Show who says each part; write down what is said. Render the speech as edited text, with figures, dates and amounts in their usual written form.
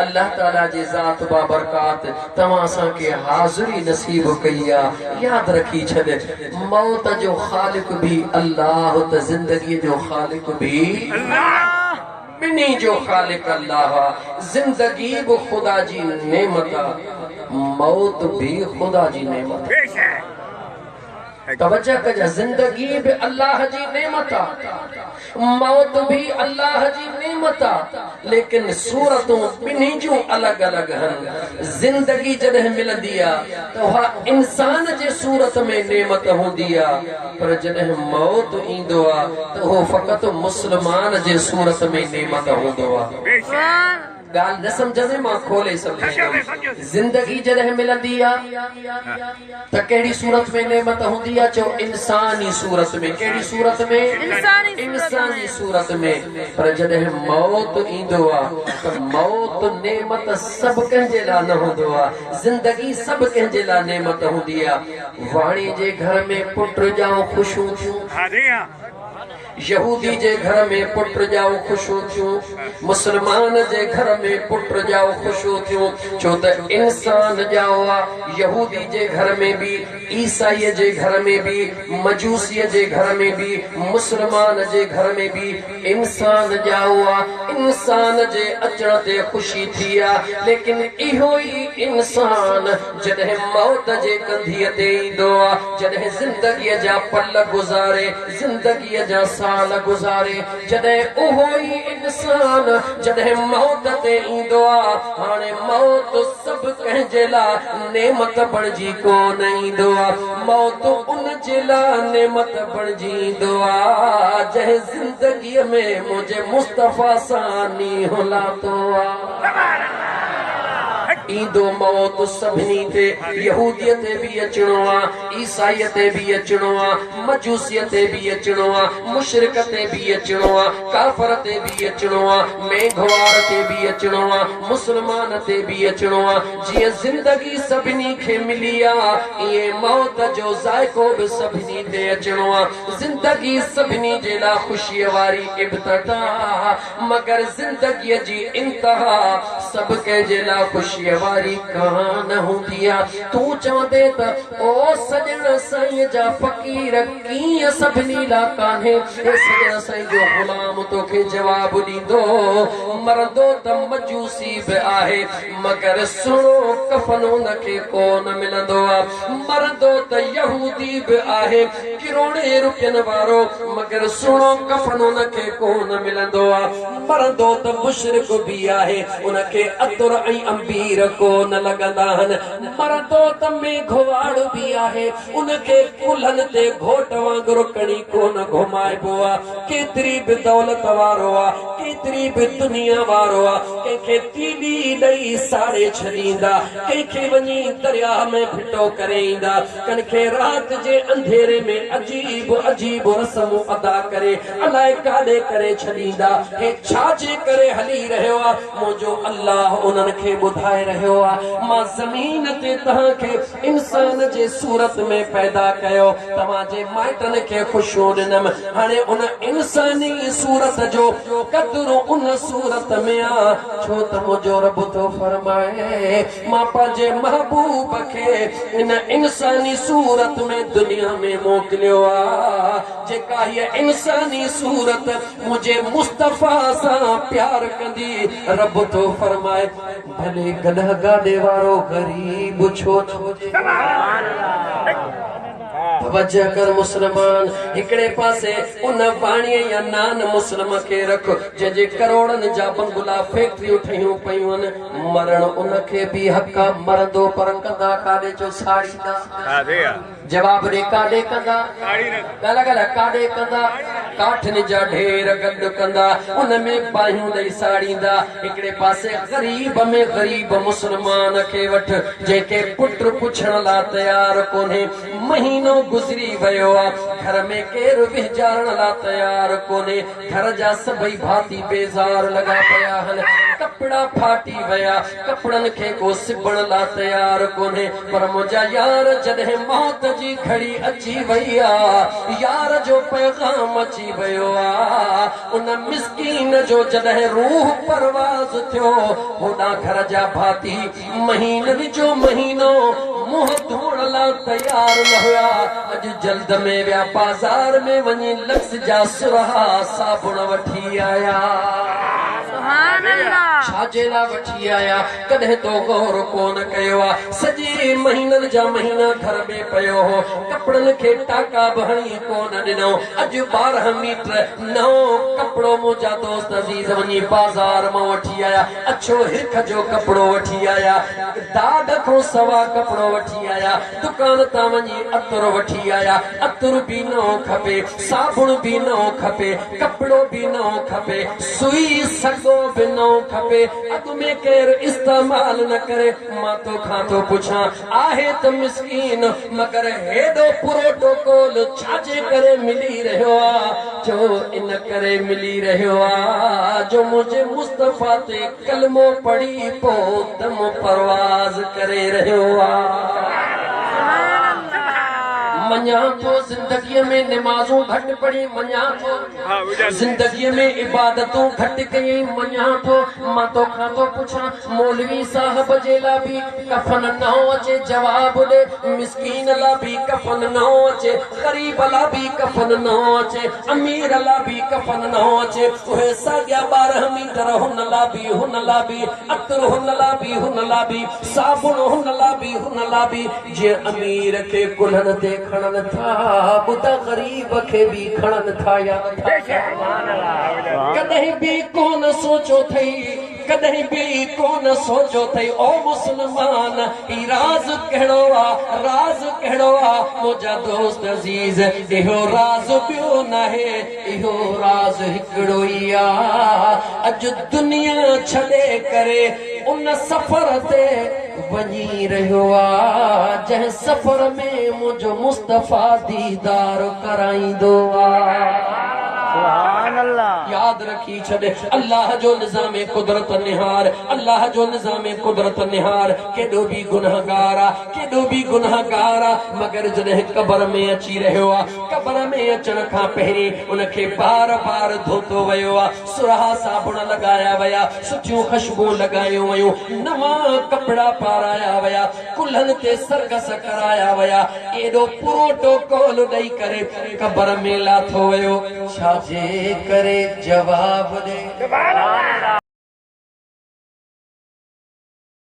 Speaker 1: अल्लाह ताला जे ज़ात बाबरकात तमां असां के हाज़िरी नसीब कईया। याद रखी छॾ मौत जो ख़ालिक भी अल्लाह, त ज़िंदगी जो ख़ालिक भी अल्लाह, बिनी जो ख़ालिक अल्लाह। जिंदगी भी खुदा जी नेमत, मौत भी खुदा जी नेमत। तवज्जो कजा, जिंदगी भी अल्लाह जी नेमत, मौत भी अल्लाह जी नेमत, लेकिन सूरतों बिन्ही जूं अलग अलग हन। जिंदगी जॾहिं मिलंदी आहे त उहा इंसान जे सूरत में नेमत हूंदी आहे, पर जॾहिं मौत ईंदो आहे त उहो फ़क़त मुस्लमान जे सूरत में नेमत हूंदो आहे। गाल न समझे मां खोले समझे। जिंदगी जॾहिं मिलंदी आहे त कहिड़ी सूरत में नेमत हूंदी आहे? चो इंसानी सूरत में। कहिड़ी सूरत में? इंसानी सूरत में। पर जॾहिं मौत ईंदो आहे त मौत नेमत सभु कंहिंजे लाइ न हूंदो आहे, जिंदगी सभु कंहिंजे लाइ नेमत हूंदी आहे। वाणी जे घर में पुट ॼाओ ख़ुशियूं थियूं, यहूदी जे घर में पुट ॼाओ ख़ुशियूं थियूं, मुसलमान जे घर में पुट ॼाओ ख़ुशियूं थियूं। छो त इंसान ॼाओ आहे। यहूदी जे घर में भी, ईसाईअ जे घर में भी, मजूसीअ जे घर में भी, मुसलमान जे घर में भी इंसान ॼाओ आहे। इंसान जे अचण ते ख़ुशी थी आहे, लेकिन इहो ई इंसान जॾहिं मौत जे कंधीअ ते ईंदो आहे, जॾहिं ज़िंदगीअ जा पल गुज़ारे, ज़िंदगीअ जा साल गुज़ारे, जॾहिं उहो ई इंसान जॾहिं मौत ते ईंदो आहे, हाणे मौत सभु कंहिंजे लाइ नेमत बणिजी कोन ईंदो आहे। मौत उन जे लाइ नेमत बणिजी ईंदो आहे जंहिं ज़िंदगीअ में मुंहिंजे मुस्तफ़ा सां नींहुं लाथो आहे। ईंदो मौत सभिनी ते, यहूदीअ ते भी अचणो आहे, ईसाईअ ते भी अचणो आहे, मजूसीअ ते भी अचणो आहे, मुशरिक ते भी अचणो आहे, काफ़र ते भी अचणो आहे, मेघवार ते भी अचणो आहे, मुसलमान ते भी अचणो आहे। जीअं जिंदगी सभिनी खे मिली आहे, ईअं मौत जो ज़ाइको भी सभिनी ते अचणो आहे। जिंदगी सभिनी जे लाइ ख़ुशीअ वारी इब्तिदा, मगर जिंदगीअ जी इंतहा सभु कंहिंजे लाइ ख़ुशीअ वारी कान हूंदी आहे। तूं चवंदे त ओ सजण साईं जा फ़क़ीर कीअं सभिनी लाइ कान्हे, हे सजण साईं जो ग़ुलाम तोखे जवाब ॾींदो, मरंदो त मजूसी बि आहे, मगर सुहिणो कफ़न हुनखे कोन मिलंदो आहे। मरंदो त यहूदी बि आहे, किरोड़े रुपयनि वारो, मगर सुहिणो कफ़न हुनखे कोन मिलंदो आहे। मरंदो त मुशरिक बि आहे, उनखे अतुर ऐं अंबीर कोन लॻंदा आहिनि। मरंदो त मेघवाड़ बि आहे, उनखे कुल्हनि ते घोट वांगुरु कणी कोन घुमाइबो आहे। केतिरी बि दौलत वारो आहे, केतिरी बि दुनिया वारो आहे, कंहिंखे तीली ॾेई साड़े छॾींदा, कंहिंखे वञी दरिया में फिटो करे ईंदा, कंहिंखे राति जे अंधेरे में अजीब अजीब रस्मूं अदा करे अलाए काॾे करे छॾींदा। हे छाजे करे हली रहियो आहे? मुंहिंजो अल्लाह उन्हनि खे ॿुधाए रहियो आहे, मां ज़मीन ते तव्हांखे इंसान जे सूरत में पैदा कयो, तव्हांजे माइटनि खे ख़ुशियूं ॾिनमि। हाणे उन इंसानी सूरत जो क़दुरु उन सूरत में आहे, छो त मुंहिंजो रब थो फरमाए, मां पंहिंजे महबूब खे इन इंसानी सूरत में दुनिया में मोकिलियो आहे, जेका हीअ इंसानी सूरत मुंहिंजे मुस्तफ़ा सां प्यार कंदी। रब थो फरमाए, भले गॾह गाॾे वारो ग़रीब छो न हुजे। तवज्जो कर मुसलमान, हिकिड़े पासे उन वाणीअ या नान मुस्लिम खे रख जंहिंजे करोड़नि जा बंगला फैक्ट्रियूं ठहियूं पयूं आहिनि। मरण उनखे बि हक़ आहे, मरंदो पर कंदा काॾे जो साड़ींदा। जवाब ॾे, काॾे कंदा? ॻाल्हि काॾे कंदा? काठनि जा ढेर गॾु कंदा, उन में बाहियूं ॾेई साड़ींदा। हिकिड़े पासे ग़रीब में ग़रीब मुस्लमान खे वठ, जंहिंखे पुट पुछण लाइ तयारु कोन्हे। महीनो गुज़री वियो आहे, घर में केर विचारण ला तैयार कोने। घर जा सभई भाती बेजार लगा पया हन। कपड़ा फाटी वया, कपड़न खे को सिबण ला तैयार कोने। पर मुंहिंजा यार जॾहिं मौत जी घड़ी अची वई आ, यार जो पैगाम अची वयो आ, उन मिस्कीन जो जॾहिं रूह परवाज़ थियो, होॾां घर जा भाती महीननि जो महीनो मुंह धोइण लाइ तैयार न हुया। अॼु जल्द में विया बाज़ार में वञी लक्स जा सुरहा साबुण वठी आया। छाजे ला वठी आया, कॾहिं तो गौर कोन कयो आ। सॼे महीननि जा महीना घर में पियो हो, कपड़नि खे टाका बि हणी कोन ॾिनो। अॼु 12 मीटर नओं कपिड़ो मुंहिंजा दोस्त अज़ीज़ वञी बाज़ार मां वठी आया। अछो हिरख जो कपिड़ो वठी आया, दाद खां सवा कपिड़ो वठी आया। दुकान तां वञी अतर वठी आया। अतर बि नओं खपे, साबुण बि नओं खपे, कपिड़ो बि नओं खपे, सुई सॻो बि नओं खपे। अॻु में केरु इस्तेमाल न करे। मां तोखां थो पुछां, आहे त मिस्कीन, मगर हेॾो प्रोटोकॉल छाजे करे मिली रहियो आ? जो इन करे मिली रहियो आ जो मुंहिंजे मुस्तफ़ा ते कलमो पढ़ी पोइ दम परवाज़ करे रहियो आ। मञा थो ज़िंदगीअ में निमाज़ूं घटि पढ़ी, मञा थो ज़िंदगीअ में इबादतूं घटि कयई, मञा थो। मां तोखां थो पुछां, मौलवी साहब जे लाइ बि कफन न अचे जवाब ॾे, मिस्कीन लाइ बि कफन न अचे, ग़रीब लाइ बि कफन न अचे, अमीर लाइ बि कफन न अचे। उहे साॻिया 12 मीटर हुन लाइ बि, हुन लाइ बि अतर, हुन लाइ बि, हुन लाइ बि साबुण, हुन लाइ बि, हुन लाइ बि। जीअं अमीर खे कुल्हनि ते खणनि था, ॿुधा ग़रीब खे बि खणनि था या कॾहिं बि कोन सोचो थई, कॾहिं बि कोन सोचो थई ओ मुस्लमान, ई राज़ कहिड़ो आहे, राज़ कहिड़ो आहे मुंहिंजा दोस्त अज़ीज़? इहो राज़ ॿियो नाहे, इहो राज़ हिकिड़ो ई आहे। अॼु दुनिया छॾे करे उन सफ़र ते वञी रहियो आहे, जंहिं सफ़र में मुंहिंजो मुस्तफ़ा दीदार कराईंदो आहे। याद रखी छॾे, अल्लाह जो निज़ाम कुदरत निहार, अल्लाह जो निज़ाम कुदरत निहार। केॾो बि गुनहगार आहे, केॾो बि गुनहगार आहे, मगर जॾहिं क़बर में अची रहियो आहे, क़बर में अचण खां पहिरीं उनखे बार बार धोतो वियो आहे, सुरहा साबुण लॻाया विया, सुठियूं ख़ुशबू लॻायूं वयूं, नवां कपिड़ा पाराया विया, कुल्हनि ते सरगस कराया विया। एॾो प्रोटोकॉल ॾेई करे क़बर में लाथो वियो। छाजे करे जवाब दे।